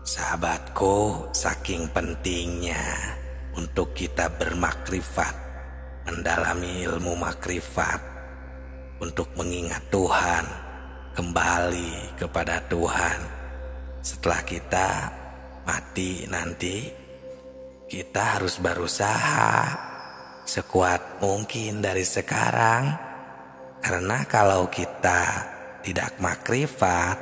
Sahabatku, saking pentingnya untuk kita bermakrifat, mendalami ilmu makrifat, untuk mengingat Tuhan, kembali kepada Tuhan. Setelah kita mati nanti, kita harus berusaha sekuat mungkin dari sekarang. Karena kalau kita tidak makrifat,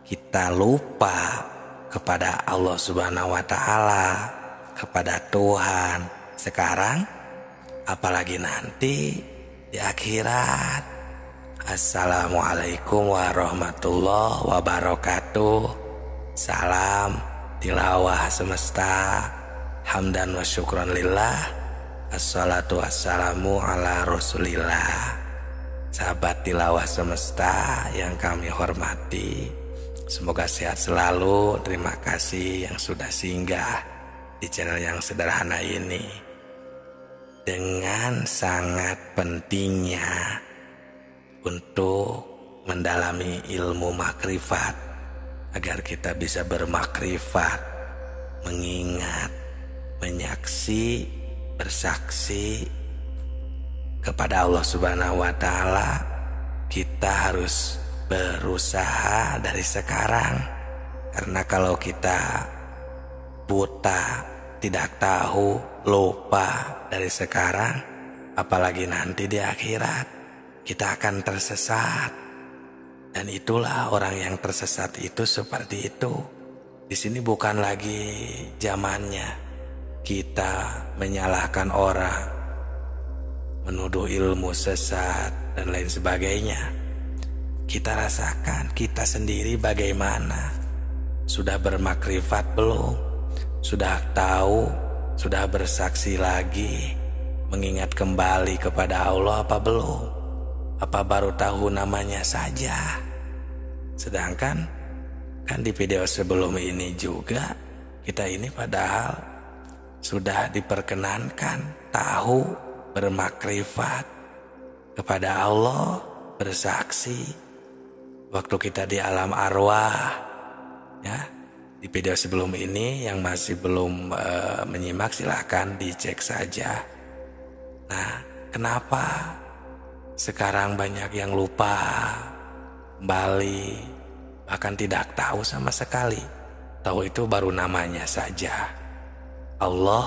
kita lupa kepada Allah Subhanahu wa Ta'ala, kepada Tuhan sekarang, apalagi nanti di akhirat. Assalamualaikum warahmatullahi wabarakatuh. Salam tilawah semesta, hamdan wa syukran lillah, assalatu wassalamu ala rasulillah. Sahabat tilawah semesta yang kami hormati, semoga sehat selalu. Terima kasih yang sudah singgah di channel yang sederhana ini. Dengan sangat pentingnya untuk mendalami ilmu makrifat, agar kita bisa bermakrifat, mengingat, menyaksi, bersaksi kepada Allah Subhanahu wa Ta'ala, kita harus berusaha dari sekarang. Karena kalau kita buta, tidak tahu, lupa dari sekarang, apalagi nanti di akhirat, kita akan tersesat. Dan itulah orang yang tersesat itu seperti itu. Di sini bukan lagi zamannya kita menyalahkan orang, menuduh ilmu sesat dan lain sebagainya. Kita rasakan kita sendiri bagaimana. Sudah bermakrifat belum? Sudah tahu? Sudah bersaksi lagi? Mengingat kembali kepada Allah apa belum? Apa baru tahu namanya saja? Sedangkan kan di video sebelum ini juga, kita ini padahal sudah diperkenankan tahu, bermakrifat kepada Allah, bersaksi waktu kita di alam arwah. Ya, di video sebelum ini yang masih belum menyimak, silahkan dicek saja. Nah, kenapa sekarang banyak yang lupa kembali, bahkan tidak tahu sama sekali? Tahu itu baru namanya saja, Allah,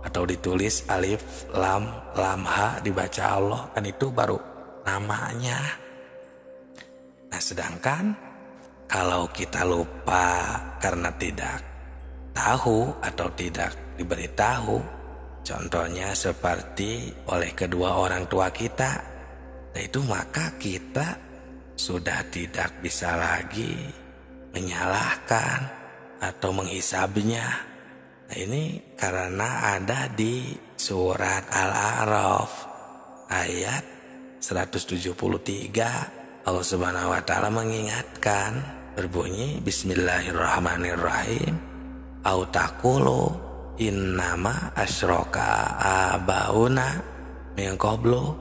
atau ditulis alif lam ha dibaca Allah, kan itu baru namanya. Nah, sedangkan kalau kita lupa karena tidak tahu atau tidak diberitahu, contohnya seperti oleh kedua orang tua kita, nah itu maka kita sudah tidak bisa lagi menyalahkan atau menghisabnya. Nah, ini karena ada di surat Al-A'raf ayat 173, Allah Subhanahu wa Ta'ala mengingatkan, berbunyi Bismillahirrahmanirrahim, au taqulu innama asyraka abauna min qablu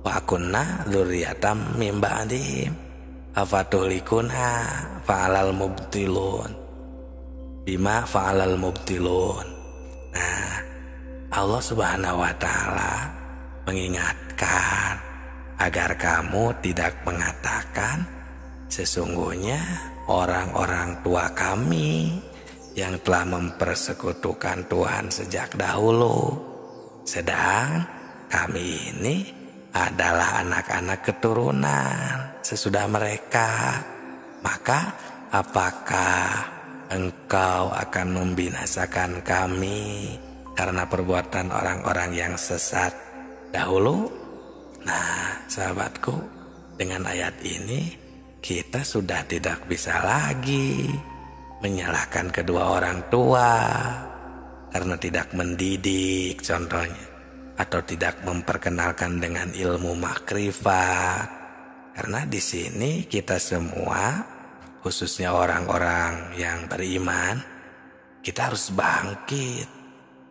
wa kunna dzurriyatan min ba'dihim afatuhlikuna fa'alal mubtilun bima fa'alal mubtilun. Nah, Allah Subhanahu wa Ta'ala mengingatkan agar kamu tidak mengatakan sesungguhnya orang-orang tua kami yang telah mempersekutukan Tuhan sejak dahulu, sedang kami ini adalah anak-anak keturunan sesudah mereka. Maka apakah engkau akan membinasakan kami karena perbuatan orang-orang yang sesat dahulu? Nah, sahabatku, dengan ayat ini kita sudah tidak bisa lagi menyalahkan kedua orang tua karena tidak mendidik contohnya, atau tidak memperkenalkan dengan ilmu makrifat. Karena di sini kita semua, khususnya orang-orang yang beriman, kita harus bangkit.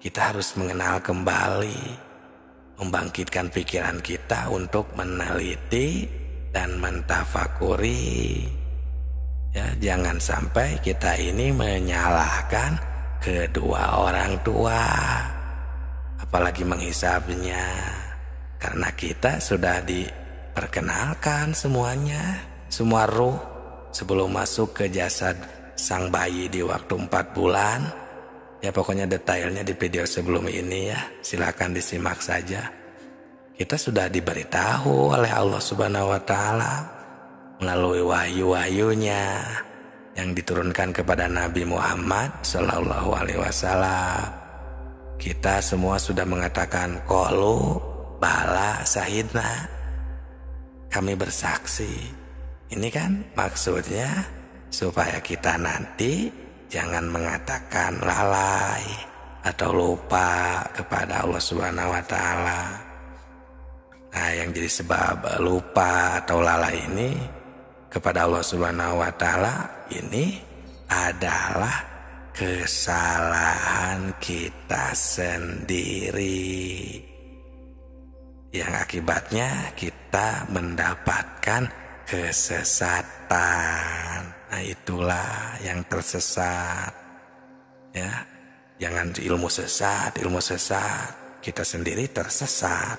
Kita harus mengenal kembali, membangkitkan pikiran kita untuk meneliti dan mentafakuri Ya, jangan sampai kita ini menyalahkan kedua orang tua, apalagi menghisapnya, karena kita sudah diperkenalkan semuanya, semua ruh sebelum masuk ke jasad sang bayi di waktu 4 bulan. Ya pokoknya detailnya di video sebelum ini ya, silakan disimak saja. Kita sudah diberitahu oleh Allah Subhanahu wa Ta'ala melalui wahyu-wahyunya yang diturunkan kepada Nabi Muhammad Sallallahu Alaihi Wasallam. Kita semua sudah mengatakan qalu bala syahidna, kami bersaksi. Ini kan maksudnya supaya kita nanti jangan mengatakan lalai atau lupa kepada Allah Subhanahu wa Ta'ala. Nah, yang jadi sebab lupa atau lalai ini kepada Allah Subhanahu wa Ta'ala ini adalah kesalahan kita sendiri, yang akibatnya kita mendapatkan kesesatan. Nah, itulah yang tersesat ya. Jangan ilmu sesat, kita sendiri tersesat.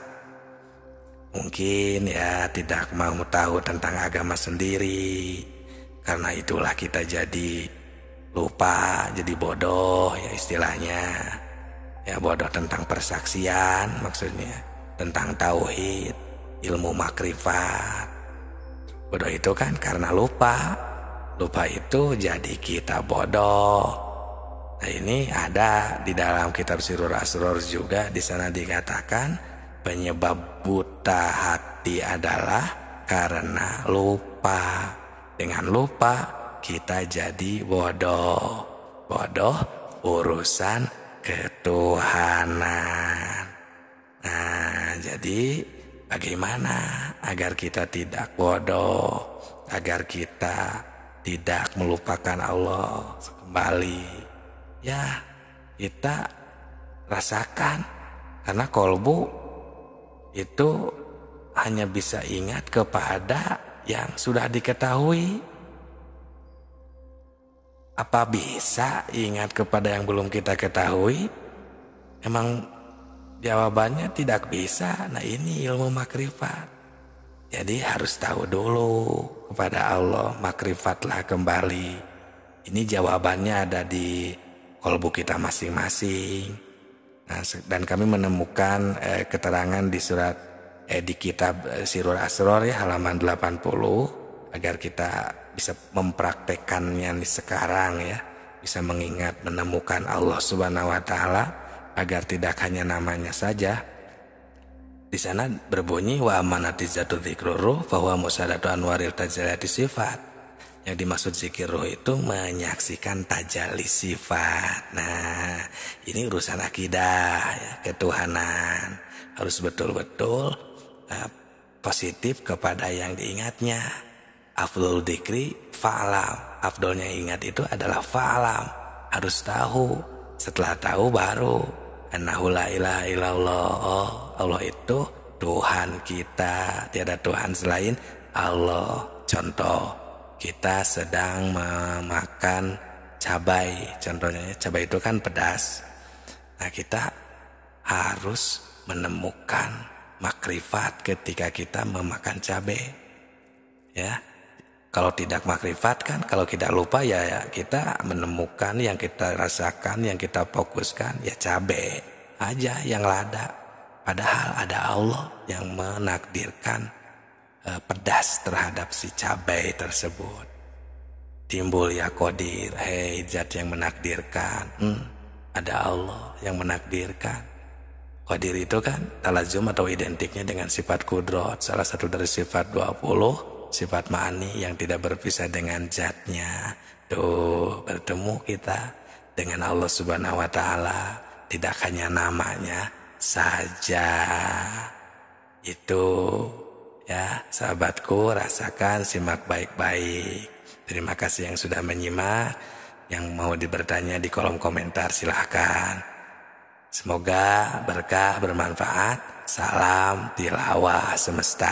Mungkin ya tidak mau tahu tentang agama sendiri, karena itulah kita jadi lupa, jadi bodoh ya istilahnya. Ya bodoh tentang persaksian, maksudnya tentang tauhid, ilmu makrifat. Bodoh itu kan karena lupa. Lupa itu jadi kita bodoh. Nah, ini ada di dalam kitab Sirur Asror juga, di sana dikatakan penyebab buta hati adalah karena lupa. Dengan lupa kita jadi bodoh. Bodoh urusan ketuhanan. Nah, jadi bagaimana agar kita tidak bodoh, agar kita tidak melupakan Allah kembali? Ya, kita rasakan, karena kolbu itu hanya bisa ingat kepada yang sudah diketahui. Apa bisa ingat kepada yang belum kita ketahui? Emang jawabannya tidak bisa. Nah, ini ilmu makrifat. Jadi harus tahu dulu kepada Allah, makrifatlah kembali. Ini jawabannya ada di kolbu kita masing-masing. Nah, dan kami menemukan keterangan di di kitab Sirur Asror ya, halaman 80, agar kita bisa mempraktekannya nih sekarang ya, bisa mengingat, menemukan Allah Subhanahu wa Ta'ala, agar tidak hanya namanya saja. Di sana berbunyi wa amanatizatu dzikruru fahuwa musadatu anwaril tajallati sifat. Yang dimaksud zikir roh itu menyaksikan tajalli sifat. Nah, ini urusan akidah ya, ketuhanan. Harus betul-betul positif kepada yang diingatnya. Afdhul dzikri fa'lam. Afdolnya ingat itu adalah fa'lam. Harus tahu. Setelah tahu baru annahu la ilaha illallah. Oh, Allah itu Tuhan kita. Tiada Tuhan selain Allah. Contoh, kita sedang memakan cabai, contohnya cabai itu kan pedas. Nah, kita harus menemukan makrifat ketika kita memakan cabai ya. Kalau tidak makrifat kan, kalau kita lupa ya kita menemukan yang kita rasakan, yang kita fokuskan ya cabai aja yang lada. Padahal ada Allah yang menakdirkan pedas terhadap si cabai tersebut. Timbul ya qadir, hei zat yang menakdirkan. Ada Allah yang menakdirkan. Qadir itu kan talazum atau identiknya dengan sifat kudrat, salah satu dari sifat 20, sifat ma'ani yang tidak berpisah dengan zatnya. Tuh, bertemu kita dengan Allah Subhanahu wa Ta'ala, tidak hanya namanya saja. Itu ya, sahabatku, rasakan, simak baik-baik. Terima kasih yang sudah menyimak. Yang mau bertanya di kolom komentar silahkan. Semoga berkah, bermanfaat. Salam tilawah semesta.